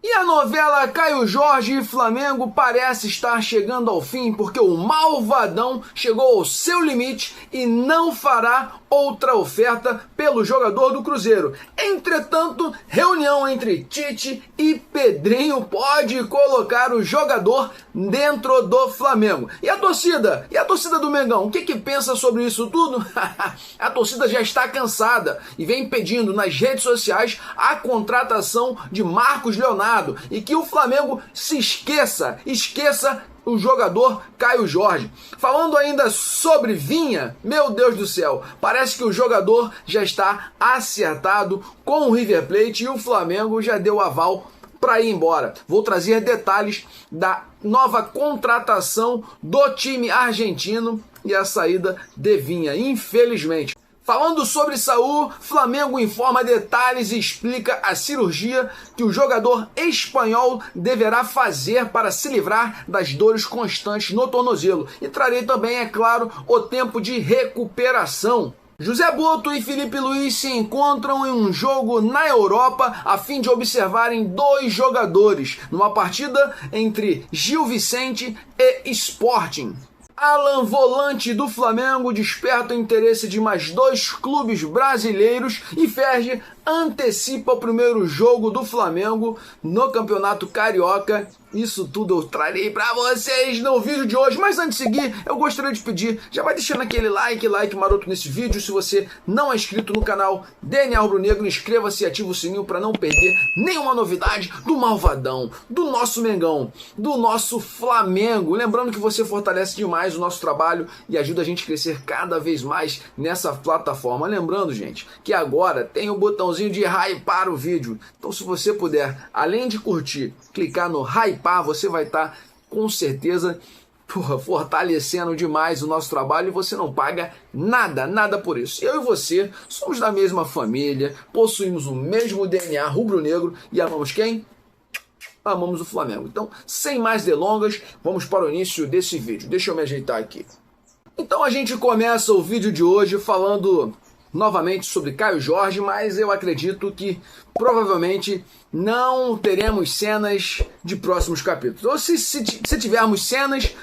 E a novela Caio Jorge e Flamengo parece estar chegando ao fim, porque o malvadão chegou ao seu limite e não fará outra oferta pelo jogador do Cruzeiro. Entretanto, reunião entre Tite e Pedrinho pode colocar o jogador dentro do Flamengo. E a torcida? E a torcida do Mengão? O que pensa sobre isso tudo? A torcida já está cansada e vem pedindo nas redes sociais a contratação de Marcos Leonardo e que o Flamengo se esqueça o jogador Caio Jorge. Falando ainda sobre Vinha, meu Deus do céu, parece que o jogador já está acertado com o River Plate e o Flamengo já deu aval para ir embora. Vou trazer detalhes da nova contratação do time argentino e a saída de Vinha, infelizmente. Falando sobre Saúl, Flamengo informa detalhes e explica a cirurgia que o jogador espanhol deverá fazer para se livrar das dores constantes no tornozelo. E trarei também, é claro, o tempo de recuperação. José Boto e Felipe Luiz se encontram em um jogo na Europa a fim de observarem dois jogadores numa partida entre Gil Vicente e Sporting. Alan, volante do Flamengo, desperta o interesse de mais dois clubes brasileiros e Ferge antecipa o primeiro jogo do Flamengo no Campeonato Carioca. Isso tudo eu trarei para vocês no vídeo de hoje, mas antes de seguir, eu gostaria de pedir, já vai deixando aquele like maroto nesse vídeo. Se você não é inscrito no canal DNA Rubro Negro, inscreva-se e ativa o sininho para não perder nenhuma novidade do malvadão, do nosso Mengão, do nosso Flamengo. Lembrando que você fortalece demais o nosso trabalho e ajuda a gente a crescer cada vez mais nessa plataforma. Lembrando, gente, que agora tem o botãozinho de hypar o vídeo. Então, se você puder, além de curtir, clicar no hypar, você vai estar com certeza fortalecendo demais o nosso trabalho e você não paga nada por isso. Eu e você somos da mesma família, possuímos o mesmo DNA rubro-negro e amamos quem? Amamos o Flamengo. Então, sem mais delongas, vamos para o início desse vídeo. Deixa eu me ajeitar aqui. Então a gente começa o vídeo de hoje falando novamente sobre Caio Jorge, mas eu acredito que provavelmente não teremos cenas de próximos capítulos. Ou se tivermos cenas,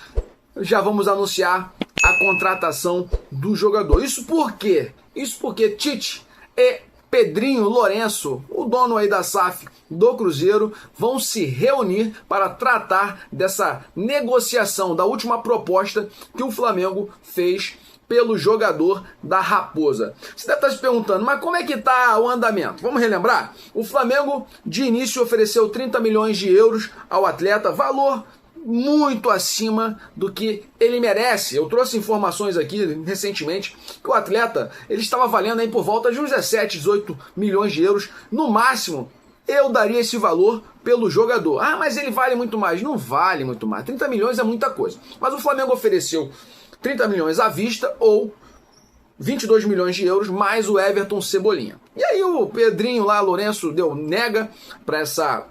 já vamos anunciar a contratação do jogador. Isso por quê? Isso porque Tite e Pedrinho Lourenço, o dono aí da SAF do Cruzeiro, vão se reunir para tratar dessa negociação, da última proposta que o Flamengo fez pelo jogador da Raposa. Você deve estar se perguntando, mas como é que está o andamento? Vamos relembrar? O Flamengo, de início, ofereceu 30 milhões de euros ao atleta, valor muito acima do que ele merece. Eu trouxe informações aqui recentemente que o atleta ele estava valendo aí por volta de uns 17, 18 milhões de euros. No máximo, eu daria esse valor pelo jogador. Ah, mas ele vale muito mais. Não vale muito mais. 30 milhões é muita coisa. Mas o Flamengo ofereceu 30 milhões à vista ou 22 milhões de euros mais o Everton Cebolinha. E aí o Pedrinho lá, Lourenço, deu nega para essa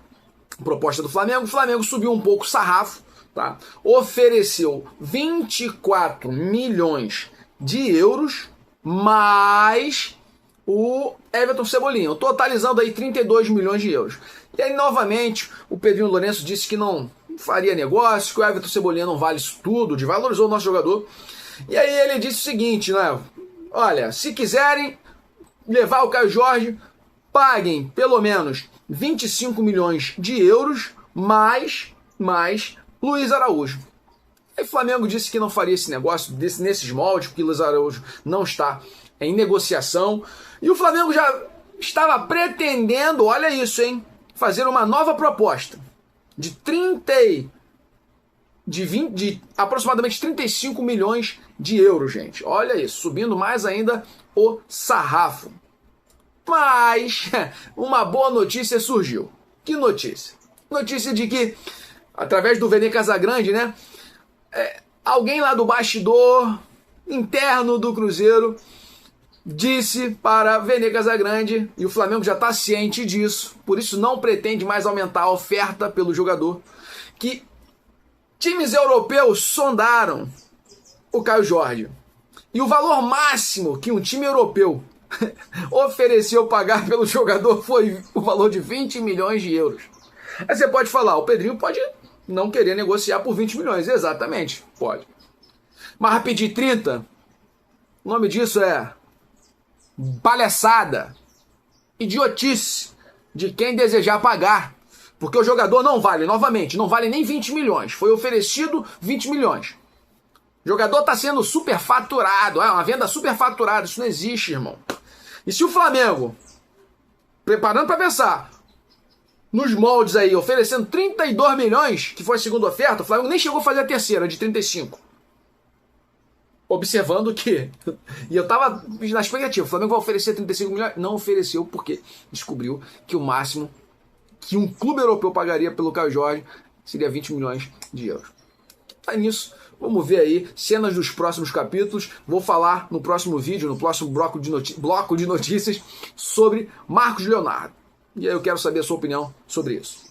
proposta do Flamengo. O Flamengo subiu um pouco o sarrafo, tá? Ofereceu 24 milhões de euros mais o Everton Cebolinha, totalizando aí 32 milhões de euros. E aí novamente o Pedrinho Lourenço disse que não faria negócio, que o Everton Cebolinha não vale isso tudo, desvalorizou o nosso jogador. E aí ele disse o seguinte, né? Olha, se quiserem levar o Caio Jorge, paguem pelo menos 25 milhões de euros mais Luiz Araújo. Aí o Flamengo disse que não faria esse negócio nesses moldes, porque Luiz Araújo não está em negociação. E o Flamengo já estava pretendendo, olha isso, hein, fazer uma nova proposta de aproximadamente 35 milhões de euros, gente. Olha isso, subindo mais ainda o sarrafo. Mas uma boa notícia surgiu. Que notícia? Notícia de que, através do Vene Casagrande, né, alguém lá do bastidor interno do Cruzeiro disse para Vene Casagrande, e o Flamengo já está ciente disso, por isso não pretende mais aumentar a oferta pelo jogador, que times europeus sondaram o Caio Jorge. E o valor máximo que um time europeu ofereceu pagar pelo jogador foi o valor de 20 milhões de euros. Aí você pode falar, o Pedrinho pode não querer negociar por 20 milhões. Exatamente, pode. Mas pedir 30, o nome disso é palhaçada, idiotice de quem desejar pagar. Porque o jogador não vale, novamente, não vale nem 20 milhões. Foi oferecido 20 milhões. O jogador está sendo superfaturado, é uma venda superfaturada, isso não existe, irmão. E se o Flamengo, preparando para pensar, nos moldes aí, oferecendo 32 milhões, que foi a segunda oferta, o Flamengo nem chegou a fazer a terceira, de 35. Observando que, e eu tava na expectativa, o Flamengo vai oferecer 35 milhões, não ofereceu porque descobriu que o máximo que um clube europeu pagaria pelo Caio Jorge seria 20 milhões de euros. Tá nisso, vamos ver aí cenas dos próximos capítulos, vou falar no próximo vídeo, no próximo bloco de notícias sobre Marcos Leonardo. E aí eu quero saber a sua opinião sobre isso.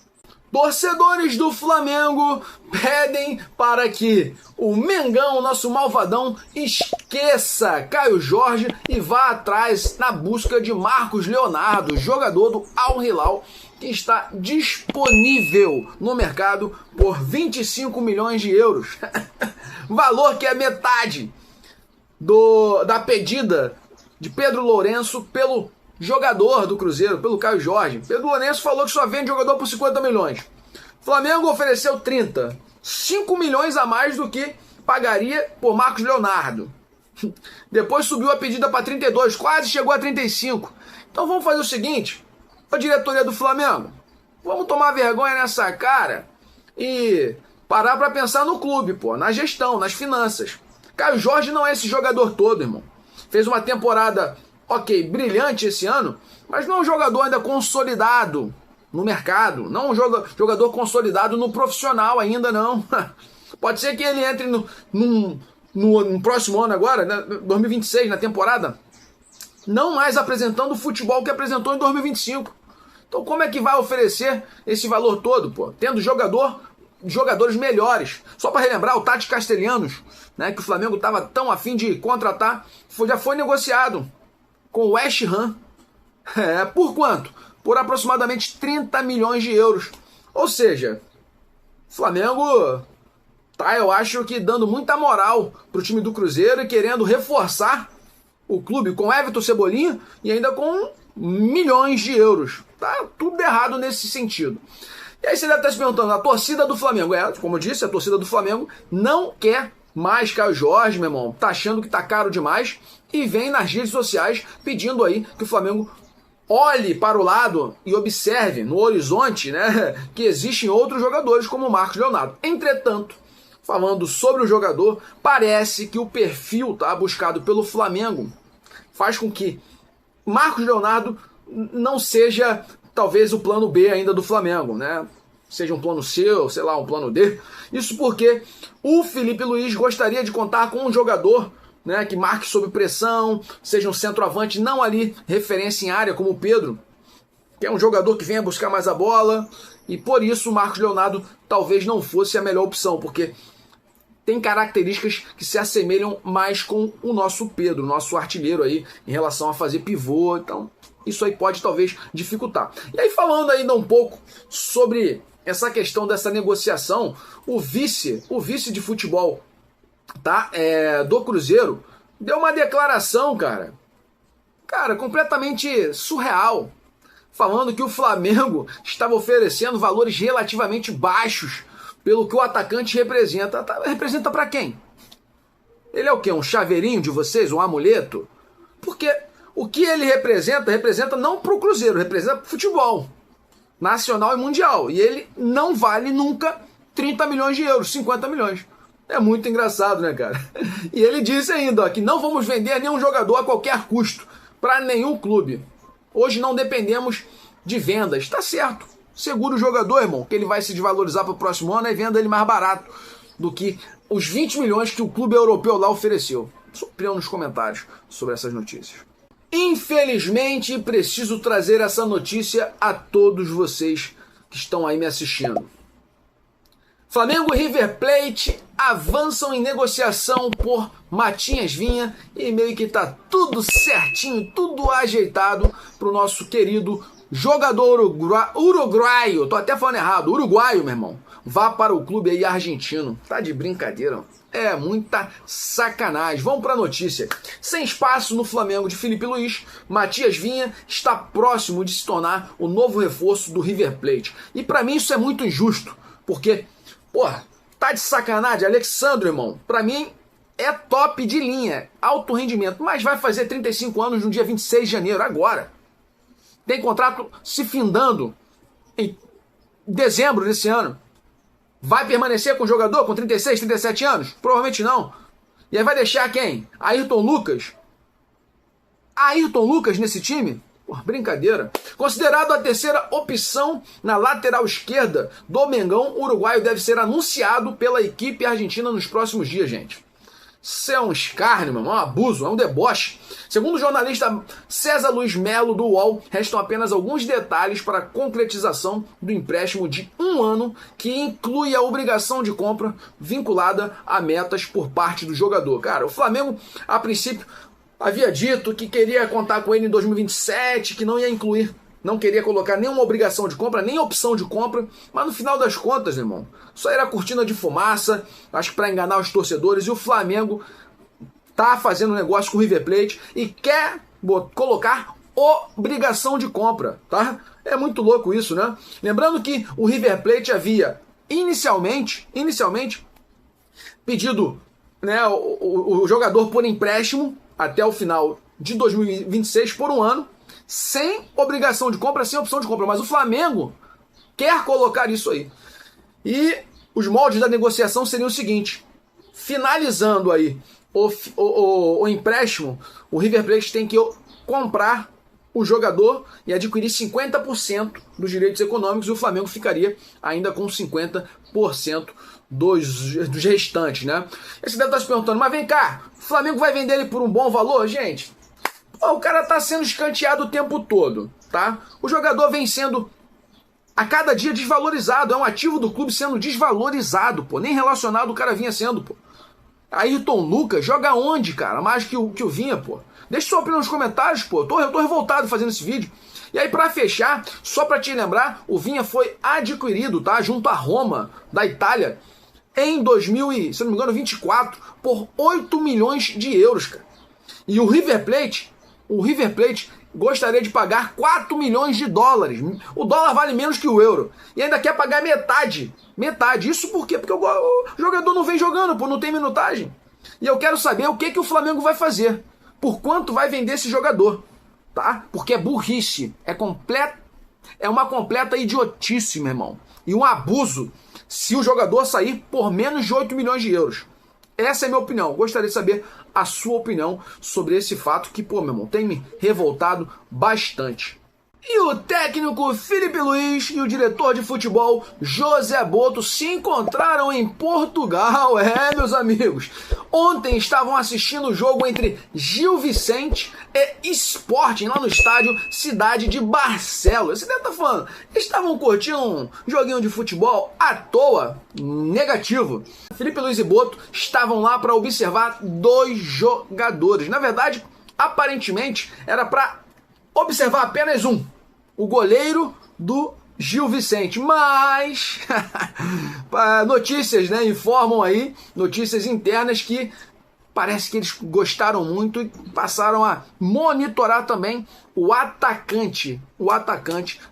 Torcedores do Flamengo pedem para que o Mengão, nosso malvadão, esqueça Caio Jorge e vá atrás na busca de Marcos Leonardo, jogador do Al Hilal, que está disponível no mercado por 25 milhões de euros. Valor que é metade da pedida de Pedro Lourenço pelo jogador do Cruzeiro, pelo Caio Jorge. Pedro Lourenço falou que só vende jogador por 50 milhões. Flamengo ofereceu 30. 5 milhões a mais do que pagaria por Marcos Leonardo. Depois subiu a pedida para 32, quase chegou a 35. Então vamos fazer o seguinte, a diretoria do Flamengo, vamos tomar vergonha nessa cara e parar para pensar no clube, pô, na gestão, nas finanças. Caio Jorge não é esse jogador todo, irmão. Fez uma temporada ok, brilhante esse ano, mas não é um jogador ainda consolidado no mercado, não é um jogador consolidado no profissional ainda não. Pode ser que ele entre no próximo ano agora, né, 2026, na temporada, não mais apresentando o futebol que apresentou em 2025. Então como é que vai oferecer esse valor todo, pô? Tendo jogadores melhores. Só para relembrar, o Tati Castelhanos, né, que o Flamengo estava tão afim de contratar, já foi negociado com o West Ham. Por quanto? Por aproximadamente 30 milhões de euros. Ou seja, o Flamengo tá, eu acho que dando muita moral pro time do Cruzeiro e querendo reforçar o clube com Everton Cebolinha e ainda com milhões de euros. Tá tudo errado nesse sentido. E aí você deve estar se perguntando, a torcida do Flamengo, como eu disse, a torcida do Flamengo não quer mais Caio Jorge, meu irmão, tá achando que tá caro demais e vem nas redes sociais pedindo aí que o Flamengo olhe para o lado e observe no horizonte, né, que existem outros jogadores como o Marcos Leonardo. Entretanto, falando sobre o jogador, parece que o perfil buscado pelo Flamengo faz com que Marcos Leonardo não seja talvez o plano B ainda do Flamengo, né? Seja um plano C, ou sei lá, um plano D. Isso porque o Felipe Luiz gostaria de contar com um jogador, né, que marque sob pressão, seja um centroavante, não ali referência em área como o Pedro, que é um jogador que venha buscar mais a bola, e por isso o Marcos Leonardo talvez não fosse a melhor opção, porque tem características que se assemelham mais com o nosso Pedro, nosso artilheiro aí, em relação a fazer pivô, então isso aí pode talvez dificultar. E aí falando ainda um pouco sobre essa questão dessa negociação, o vice de futebol, tá, do Cruzeiro, deu uma declaração, cara, completamente surreal, falando que o Flamengo estava oferecendo valores relativamente baixos pelo que o atacante representa. Representa para quem? Ele é o quê? Um chaveirinho de vocês? Um amuleto? Porque o que ele representa não para o Cruzeiro, representa para o futebol nacional e mundial. E ele não vale nunca 30 milhões de euros, 50 milhões. É muito engraçado, né, cara? E ele disse ainda que não vamos vender nenhum jogador a qualquer custo para nenhum clube. Hoje não dependemos de vendas. Tá certo. Segura o jogador, irmão, que ele vai se desvalorizar para o próximo ano e venda ele mais barato do que os 20 milhões que o clube europeu lá ofereceu. Sua opinião nos comentários sobre essas notícias. Infelizmente, preciso trazer essa notícia a todos vocês que estão aí me assistindo. Flamengo e River Plate avançam em negociação por Matinhas Vinha e meio que tá tudo certinho, tudo ajeitado para o nosso querido jogador uruguaio, tô até falando errado, uruguaio, meu irmão, vá para o clube aí argentino. Tá de brincadeira, mano. É muita sacanagem. Vamos para a notícia. Sem espaço no Flamengo de Felipe Luiz, Matias Vinha está próximo de se tornar o novo reforço do River Plate. E para mim isso é muito injusto, porque, porra, tá de sacanagem. Alexandre, irmão, para mim é top de linha, alto rendimento, mas vai fazer 35 anos no dia 26 de janeiro, agora. Tem contrato se findando em dezembro desse ano. Vai permanecer com o jogador com 36, 37 anos? Provavelmente não. E aí vai deixar quem? Ayrton Lucas? Ayrton Lucas nesse time? Porra, brincadeira. Considerado a terceira opção na lateral esquerda do Mengão, o uruguaio deve ser anunciado pela equipe argentina nos próximos dias, gente. Isso é um escárnio, mano, é um abuso, é um deboche. Segundo o jornalista César Luiz Melo do UOL, restam apenas alguns detalhes para a concretização do empréstimo de 1 ano, que inclui a obrigação de compra vinculada a metas por parte do jogador. Cara, o Flamengo, a princípio, havia dito que queria contar com ele em 2027, que não ia incluir, não queria colocar nenhuma obrigação de compra, nem opção de compra, mas no final das contas, irmão, isso aí era cortina de fumaça, acho que para enganar os torcedores, e o Flamengo tá fazendo um negócio com o River Plate e quer colocar obrigação de compra, tá? É muito louco isso, né? Lembrando que o River Plate havia inicialmente pedido, né, o jogador por empréstimo até o final de 2026 por 1 ano, sem obrigação de compra, sem opção de compra, mas o Flamengo quer colocar isso aí. E os moldes da negociação seriam o seguinte: finalizando aí o empréstimo, o River Plate tem que comprar o jogador e adquirir 50% dos direitos econômicos, e o Flamengo ficaria ainda com 50% dos restantes, né? E você deve estar se perguntando, mas vem cá, o Flamengo vai vender ele por um bom valor? Gente, o cara tá sendo escanteado o tempo todo, tá? O jogador vem sendo a cada dia desvalorizado, é um ativo do clube sendo desvalorizado, pô. Nem relacionado o cara vinha sendo, pô. Ayrton Lucas joga onde, cara? Mais que o Vinha, pô. Deixa sua opinião nos comentários, pô. Eu tô revoltado fazendo esse vídeo. E aí, pra fechar, só pra te lembrar, o Vinha foi adquirido, tá? Junto à Roma, da Itália, em 2024, por 8 milhões de euros, cara. E o River Plate gostaria de pagar 4 milhões de dólares. O dólar vale menos que o euro. E ainda quer pagar metade. Metade. Isso por quê? Porque o jogador não vem jogando, pô, não tem minutagem. E eu quero saber o que o Flamengo vai fazer. Por quanto vai vender esse jogador. Tá? Porque é burrice. É uma completa idiotice, meu irmão. E um abuso se o jogador sair por menos de 8 milhões de euros. Essa é a minha opinião. Gostaria de saber a sua opinião sobre esse fato que, pô, meu irmão, tem me revoltado bastante. E o técnico Felipe Luiz e o diretor de futebol José Boto se encontraram em Portugal, meus amigos. Ontem estavam assistindo o jogo entre Gil Vicente e Sporting lá no estádio Cidade de Barcelos. Você deve estar falando, eles estavam curtindo um joguinho de futebol à toa? Negativo. Felipe Luiz e Boto estavam lá para observar 2 jogadores. Na verdade, aparentemente, era para observar apenas um, o goleiro do Gil Vicente, mas notícias, né, informam aí, notícias internas, que parece que eles gostaram muito e passaram a monitorar também o atacante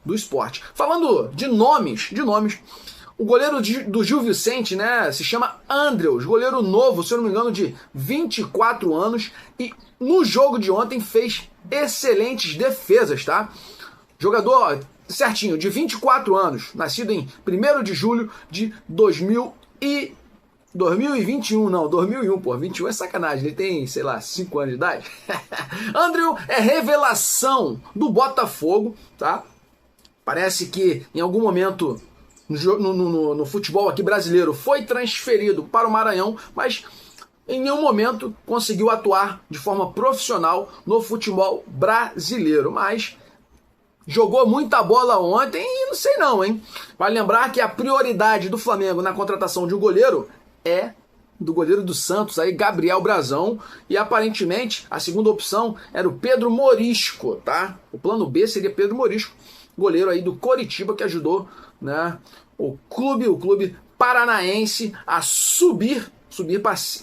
do Sport. Falando de nomes, o goleiro do Gil Vicente, né, se chama Andrews, goleiro novo, se eu não me engano, de 24 anos, e no jogo de ontem fez excelentes defesas, tá? Jogador certinho, de 24 anos, nascido em 1º de julho de 2021, não, 2001, pô, 21 é sacanagem, ele tem, sei lá, 5 anos de idade. Andrew é revelação do Botafogo, tá? Parece que em algum momento no futebol aqui brasileiro foi transferido para o Maranhão, mas em nenhum momento conseguiu atuar de forma profissional no futebol brasileiro, mas jogou muita bola ontem e não sei não, hein? Vale lembrar que a prioridade do Flamengo na contratação de um goleiro é do goleiro do Santos, aí, Gabriel Brazão, e aparentemente a segunda opção era o Pedro Morisco, tá? O plano B seria Pedro Morisco, goleiro aí do Coritiba, que ajudou, né, o clube paranaense a subir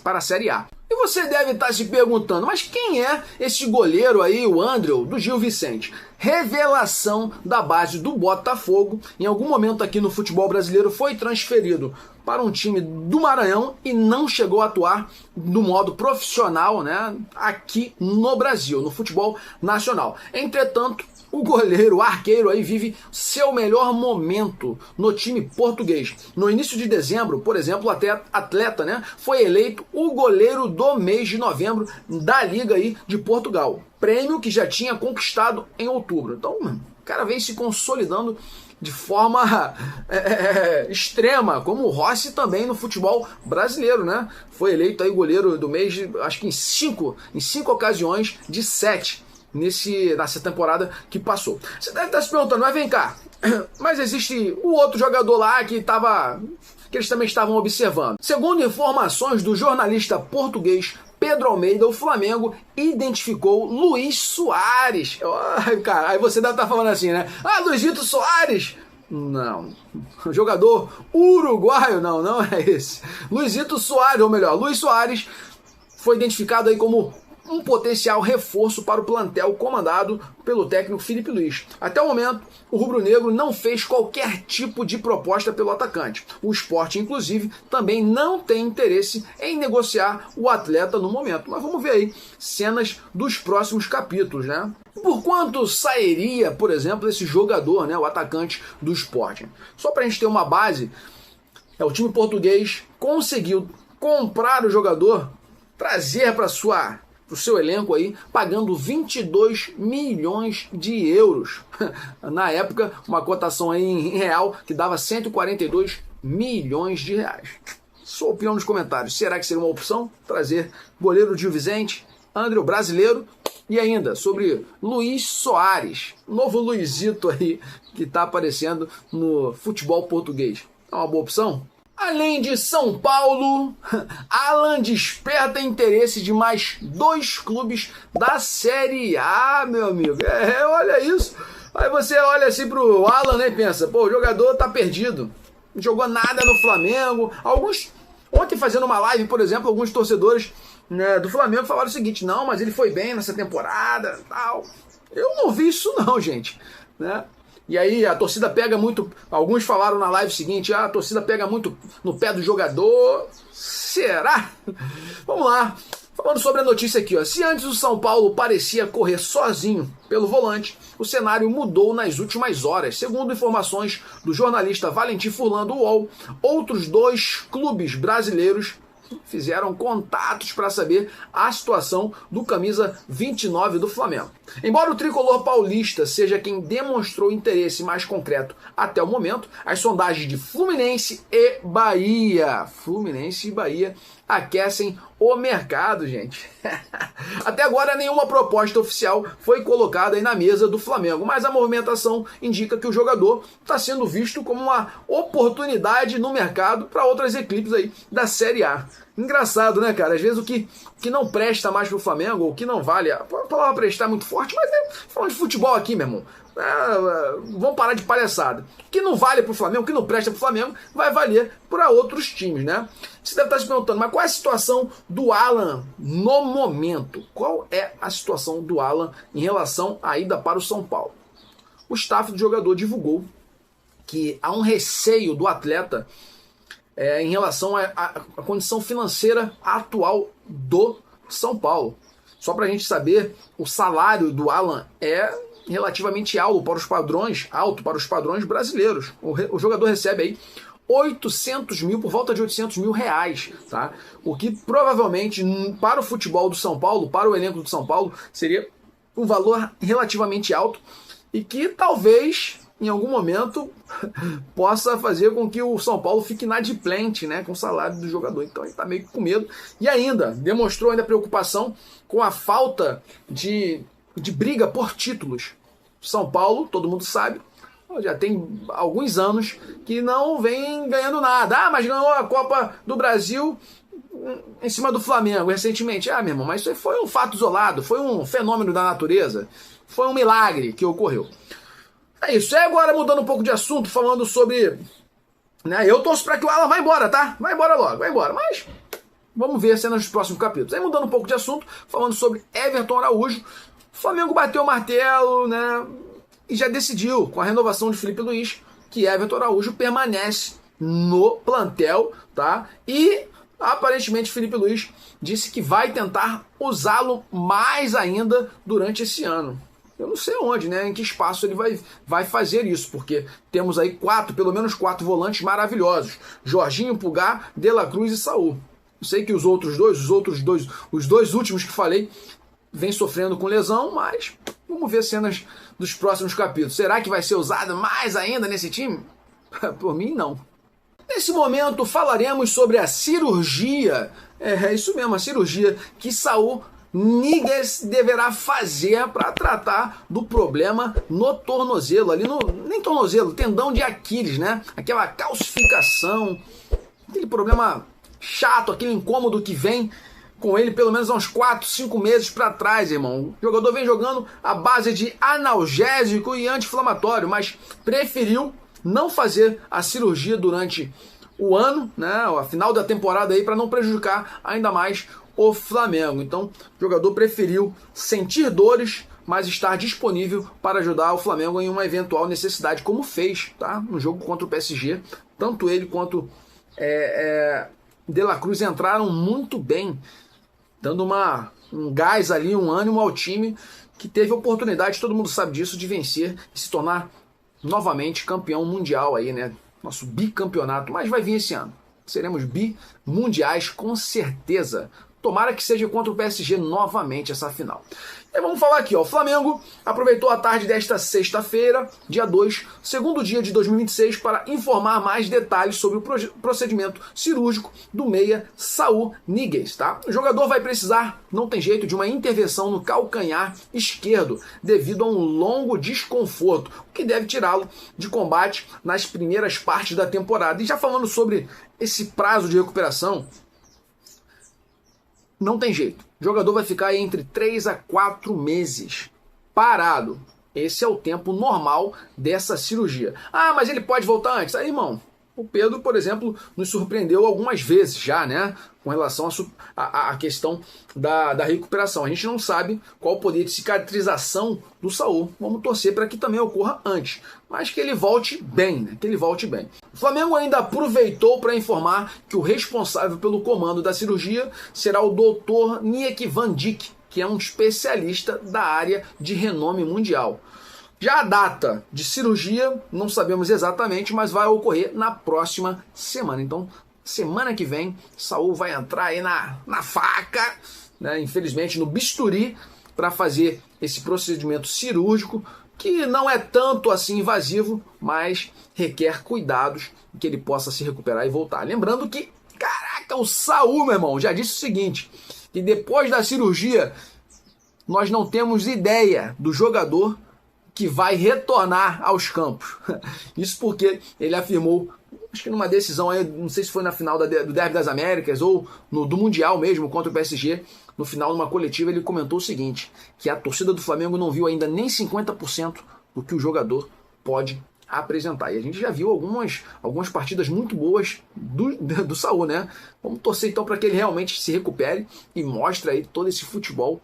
para a Série A. E você deve estar se perguntando, mas quem é esse goleiro aí, o Andreu, do Gil Vicente? Revelação da base do Botafogo. Em algum momento aqui no futebol brasileiro foi transferido para um time do Maranhão e não chegou a atuar do modo profissional, né, aqui no Brasil, no futebol nacional. Entretanto, o goleiro, o arqueiro aí vive seu melhor momento no time português. No início de dezembro, por exemplo, até atleta, né, foi eleito o goleiro do mês de novembro da Liga aí de Portugal. Prêmio que já tinha conquistado em outubro. Então, o cara vem se consolidando de forma extrema, como o Rossi também no futebol brasileiro, né? Foi eleito aí goleiro do mês, acho que em cinco ocasiões de 7. Nessa temporada que passou. Você deve estar se perguntando, mas vem cá, mas existe o outro jogador lá que eles também estavam observando. Segundo informações do jornalista português Pedro Almeida, o Flamengo identificou Luiz Soares. Cara, aí você deve estar falando assim, né? Ah, Luizito Soares! Não, jogador uruguaio, não é esse. Luizito Soares, ou melhor, Luiz Soares foi identificado aí como um potencial reforço para o plantel comandado pelo técnico Felipe Luiz. Até o momento, o rubro-negro não fez qualquer tipo de proposta pelo atacante. O Sport, inclusive, também não tem interesse em negociar o atleta no momento. Mas vamos ver aí cenas dos próximos capítulos, né? Por quanto sairia, por exemplo, esse jogador, né, o atacante do Sport? Só para a gente ter uma base, o time português conseguiu comprar o jogador, trazer para o seu elenco aí, pagando 22 milhões de euros. Na época, uma cotação aí em real que dava 142 milhões de reais. Sua opinião nos comentários. Será que seria uma opção trazer goleiro Gil Vicente, André, o brasileiro? E ainda sobre Luiz Soares, novo Luizito aí que está aparecendo no futebol português. É uma boa opção? Além de São Paulo, Alan desperta interesse de mais 2 clubes da Série A, meu amigo. Olha isso. Aí você olha assim pro Alan, né, e pensa, pô, o jogador tá perdido. Não jogou nada no Flamengo. Ontem fazendo uma live, por exemplo, alguns torcedores, né, do Flamengo falaram o seguinte, não, mas ele foi bem nessa temporada, tal. Eu não vi isso não, gente, né? E aí a torcida pega muito, alguns falaram na live seguinte, a torcida pega muito no pé do jogador. Será? Vamos lá. Falando sobre a notícia aqui, ó. Se antes o São Paulo parecia correr sozinho pelo volante, o cenário mudou nas últimas horas. Segundo informações do jornalista Valentim Furlan do UOL, outros 2 clubes brasileiros fizeram contatos para saber a situação do camisa 29 do Flamengo. Embora o tricolor paulista seja quem demonstrou interesse mais concreto até o momento, as sondagens de Fluminense e Bahia aquecem o mercado, gente. Até agora nenhuma proposta oficial foi colocada aí na mesa do Flamengo, mas a movimentação indica que o jogador está sendo visto como uma oportunidade no mercado para outras equipes aí da Série A. Engraçado, né, cara? Às vezes o que não presta mais pro Flamengo, ou o que não vale, a palavra prestar é muito forte, mas falando de futebol aqui, meu irmão, vamos parar de palhaçada. O que não vale pro Flamengo, o que não presta pro Flamengo, vai valer para outros times, né? Você deve estar se perguntando, mas qual é a situação do Alan no momento? Qual é a situação do Alan em relação à ida para o São Paulo? O staff do jogador divulgou que há um receio do atleta em relação à condição financeira atual do São Paulo. Só para a gente saber, o salário do Alan é relativamente alto para os padrões brasileiros. O jogador recebe aí 800 mil, por volta de 800 mil reais, tá? O que provavelmente para o futebol do São Paulo, para o elenco do São Paulo, seria um valor relativamente alto e que talvez em algum momento possa fazer com que o São Paulo fique inadimplente, né, com o salário do jogador. Então ele está meio que com medo e ainda demonstrou preocupação com a falta de briga por títulos. São Paulo, todo mundo sabe, já tem alguns anos que não vem ganhando nada. Mas ganhou a Copa do Brasil em cima do Flamengo recentemente. Meu irmão, mas isso foi um fato isolado, foi um fenômeno da natureza, foi um milagre que ocorreu. É isso. E agora, mudando um pouco de assunto, falando sobre... né, eu torço para que o Alan vá embora, tá? Vai embora logo, vai embora. Mas vamos ver cenas dos próximos capítulos. Aí, mudando um pouco de assunto, falando sobre Everton Araújo, o Flamengo bateu o martelo, né? E já decidiu, com a renovação de Felipe Luiz, que Everton Araújo permanece no plantel, tá? E aparentemente Felipe Luiz disse que vai tentar usá-lo mais ainda durante esse ano. Eu não sei onde, né? Em que espaço ele vai fazer isso, porque temos aí pelo menos quatro volantes maravilhosos: Jorginho, Pulgar, De La Cruz e Saul. Eu sei que os dois últimos que falei, vem sofrendo com lesão, mas vamos ver cenas dos próximos capítulos. Será que vai ser usado mais ainda nesse time? Por mim, não. Nesse momento, falaremos sobre a cirurgia. É isso mesmo, a cirurgia que Saul Níguez deverá fazer para tratar do problema no tornozelo, nem tornozelo, tendão de Aquiles, né? Aquela calcificação, aquele problema chato, aquele incômodo que vem com ele pelo menos há uns 4, 5 meses para trás, irmão. O jogador vem jogando à base de analgésico e anti-inflamatório, mas preferiu não fazer a cirurgia durante o ano, né, a final da temporada aí, para não prejudicar ainda mais o Flamengo. Então, o jogador preferiu sentir dores, mas estar disponível para ajudar o Flamengo em uma eventual necessidade, como fez, tá, no jogo contra o PSG. Tanto ele quanto De La Cruz entraram muito bem, dando um gás ali, um ânimo ao time que teve oportunidade, todo mundo sabe disso, de vencer e se tornar novamente campeão mundial aí, né? Nosso bicampeonato, mas vai vir esse ano. Seremos bimundiais com certeza. Tomara que seja contra o PSG novamente essa final. E vamos falar aqui, ó. O Flamengo aproveitou a tarde desta sexta-feira, dia 2, segundo dia de 2026, para informar mais detalhes sobre o procedimento cirúrgico do meia Saul Níguez, tá? O jogador vai precisar, não tem jeito, de uma intervenção no calcanhar esquerdo, devido a um longo desconforto, o que deve tirá-lo de combate nas primeiras partes da temporada. E já falando sobre esse prazo de recuperação, não tem jeito. O jogador vai ficar entre 3 a 4 meses parado. Esse é o tempo normal dessa cirurgia. Ah, mas ele pode voltar antes? Aí, irmão, o Pedro, por exemplo, nos surpreendeu algumas vezes já, né? Com relação à questão da recuperação. A gente não sabe qual o poder de cicatrização do Saul. Vamos torcer para que também ocorra antes. Mas que ele volte bem, né? Que ele volte bem. O Flamengo ainda aproveitou para informar que o responsável pelo comando da cirurgia será o Dr. Niek van Dijk, que é um especialista da área de renome mundial. Já a data de cirurgia, não sabemos exatamente, mas vai ocorrer na próxima semana. Então, semana que vem, Saul vai entrar aí na faca, né, infelizmente no bisturi, para fazer esse procedimento cirúrgico, que não é tanto assim invasivo, mas requer cuidados que ele possa se recuperar e voltar. Lembrando que, caraca, o Saul, meu irmão, já disse o seguinte, que depois da cirurgia, nós não temos ideia do jogador que vai retornar aos campos. Isso porque ele afirmou, acho que numa decisão aí, não sei se foi na final do Derby das Américas ou do Mundial mesmo, contra o PSG, no final, numa coletiva, ele comentou o seguinte, que a torcida do Flamengo não viu ainda nem 50% do que o jogador pode apresentar. E a gente já viu algumas partidas muito boas do Saul, né? Vamos torcer então para que ele realmente se recupere e mostre aí todo esse futebol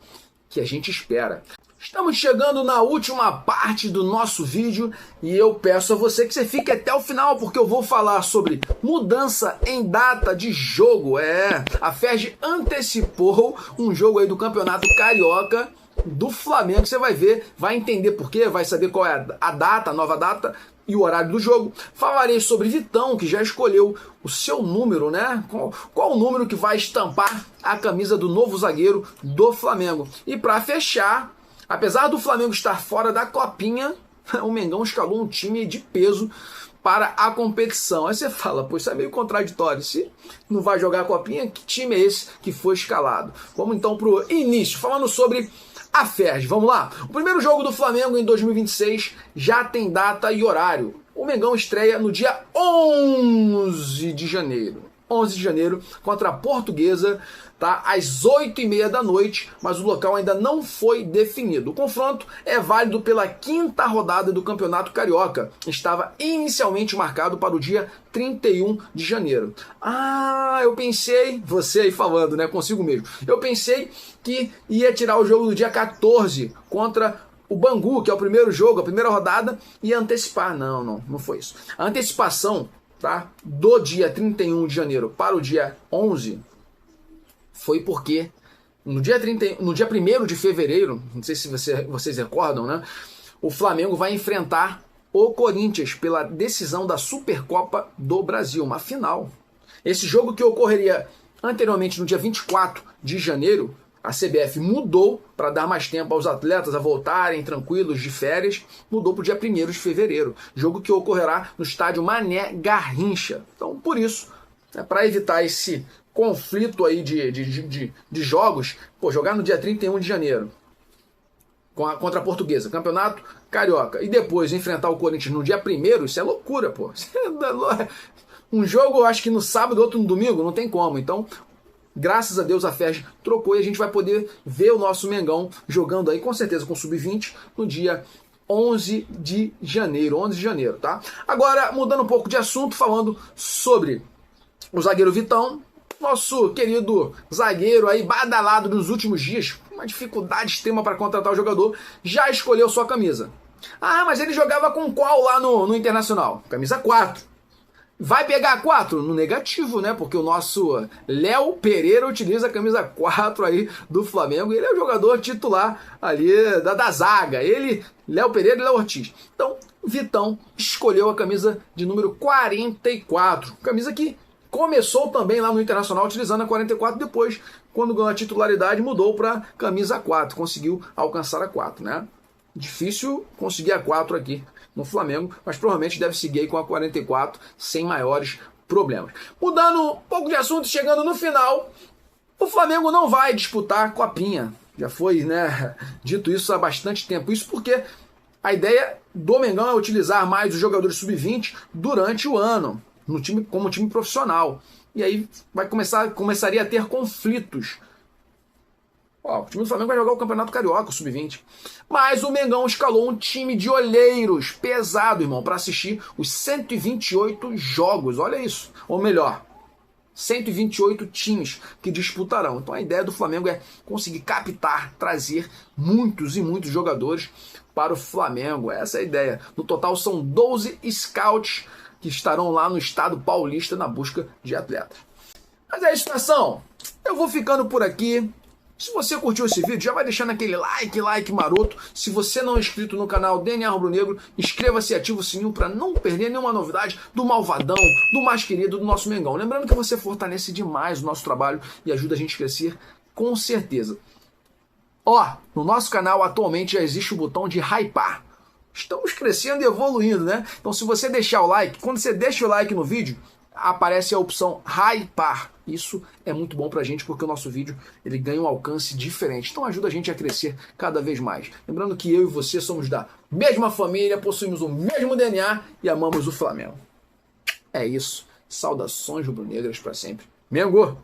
que a gente espera. Estamos chegando na última parte do nosso vídeo e eu peço a você que você fique até o final, porque eu vou falar sobre mudança em data de jogo. A FERJ antecipou um jogo aí do Campeonato Carioca do Flamengo, você vai ver, vai entender por quê, vai saber qual é a data, a nova data e o horário do jogo. Falarei sobre Vitão, que já escolheu o seu número, né? Qual o número que vai estampar a camisa do novo zagueiro do Flamengo. E para fechar, apesar do Flamengo estar fora da Copinha, o Mengão escalou um time de peso para a competição. Aí você fala, pô, isso é meio contraditório. Se não vai jogar a Copinha, que time é esse que foi escalado? Vamos então para o início, falando sobre a FERJ. Vamos lá? O primeiro jogo do Flamengo em 2026 já tem data e horário. O Mengão estreia no dia 11 de janeiro. 11 de janeiro, contra a Portuguesa, tá? Às 8h30 da noite, mas o local ainda não foi definido. O confronto é válido pela 5ª rodada do Campeonato Carioca. Estava inicialmente marcado para o dia 31 de janeiro. Ah, eu pensei, você aí falando, né, consigo mesmo, eu pensei que ia tirar o jogo do dia 14 contra o Bangu, que é o primeiro jogo, a primeira rodada, e antecipar. Não foi isso. A antecipação, tá, do dia 31 de janeiro para o dia 11 foi porque no dia 1º de fevereiro, não sei se vocês recordam, né, o Flamengo vai enfrentar o Corinthians pela decisão da Supercopa do Brasil, uma final. Esse jogo, que ocorreria anteriormente no dia 24 de janeiro, a CBF mudou para dar mais tempo aos atletas a voltarem tranquilos de férias, mudou para o dia 1º de fevereiro, jogo que ocorrerá no estádio Mané Garrincha. Então, por isso, para evitar esse conflito aí de jogos, jogar no dia 31 de janeiro contra a Portuguesa, Campeonato Carioca, e depois enfrentar o Corinthians no dia 1º, isso é loucura, pô. Um jogo, eu acho que no sábado, outro no domingo, não tem como. Então, graças a Deus a FERJ trocou e a gente vai poder ver o nosso Mengão jogando aí, com certeza, com o Sub-20 no dia 11 de janeiro, tá? Agora, mudando um pouco de assunto, falando sobre o zagueiro Vitão, nosso querido zagueiro aí, badalado nos últimos dias, uma dificuldade extrema para contratar o jogador, já escolheu sua camisa. Ah, mas ele jogava com qual lá no Internacional? Camisa 4. Vai pegar a 4? No negativo, né? Porque o nosso Léo Pereira utiliza a camisa 4 aí do Flamengo. Ele é o jogador titular ali da zaga. Ele, Léo Pereira e Léo Ortiz. Então, Vitão escolheu a camisa de número 44. Camisa que começou também lá no Internacional utilizando a 44. Depois, quando ganhou a titularidade, mudou para camisa 4. Conseguiu alcançar a 4, né? Difícil conseguir a 4 aqui no Flamengo, mas provavelmente deve seguir aí com a 44 sem maiores problemas. Mudando um pouco de assunto, chegando no final, o Flamengo não vai disputar a Copinha. Já foi, né, dito isso há bastante tempo. Isso porque a ideia do Mengão é utilizar mais os jogadores sub-20 durante o ano, no time, como time profissional. E aí começaria a ter conflitos. O time do Flamengo vai jogar o Campeonato Carioca, o Sub-20. Mas o Mengão escalou um time de olheiros pesado, irmão, para assistir os 128 jogos. Olha isso. Ou melhor, 128 times que disputarão. Então a ideia do Flamengo é conseguir captar, trazer muitos e muitos jogadores para o Flamengo. Essa é a ideia. No total são 12 scouts que estarão lá no estado paulista na busca de atletas. Mas é isso, nação. Eu vou ficando por aqui. Se você curtiu esse vídeo, já vai deixando aquele like maroto. Se você não é inscrito no canal DNA Rubro Negro, inscreva-se e ativa o sininho para não perder nenhuma novidade do Malvadão, do mais querido, do nosso Mengão. Lembrando que você fortalece demais o nosso trabalho e ajuda a gente a crescer com certeza. No nosso canal atualmente já existe o botão de hypar. Estamos crescendo e evoluindo, né? Então se você deixar o like, quando você deixa o like no vídeo, aparece a opção hypar. Isso é muito bom pra gente porque o nosso vídeo ele ganha um alcance diferente. Então ajuda a gente a crescer cada vez mais. Lembrando que eu e você somos da mesma família, possuímos o mesmo DNA e amamos o Flamengo. É isso. Saudações rubro-negras pra sempre. Mengo!